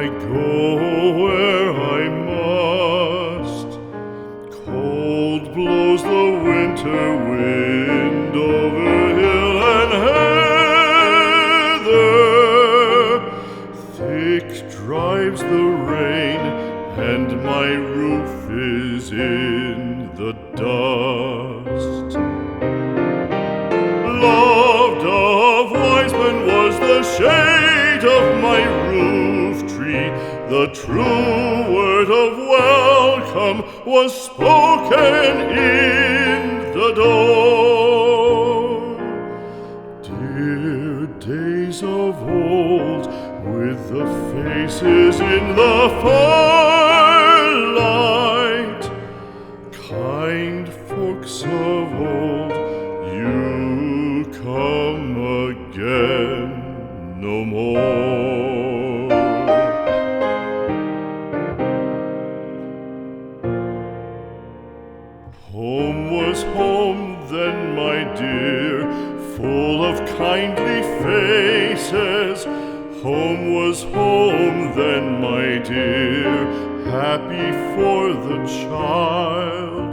go where I must. Cold blows the winter wind over hill and heather. Thick drives the rain, and my roof is in the dust. Loved of wise men was the shade of my roof tree. The true word of welcome was spoken in the door. Dear days of old, with the faces in the firelight, kind folks of old, you come again no more. Home was home then, my dear, full of kindly faces. Home was home then, my dear, happy for the child.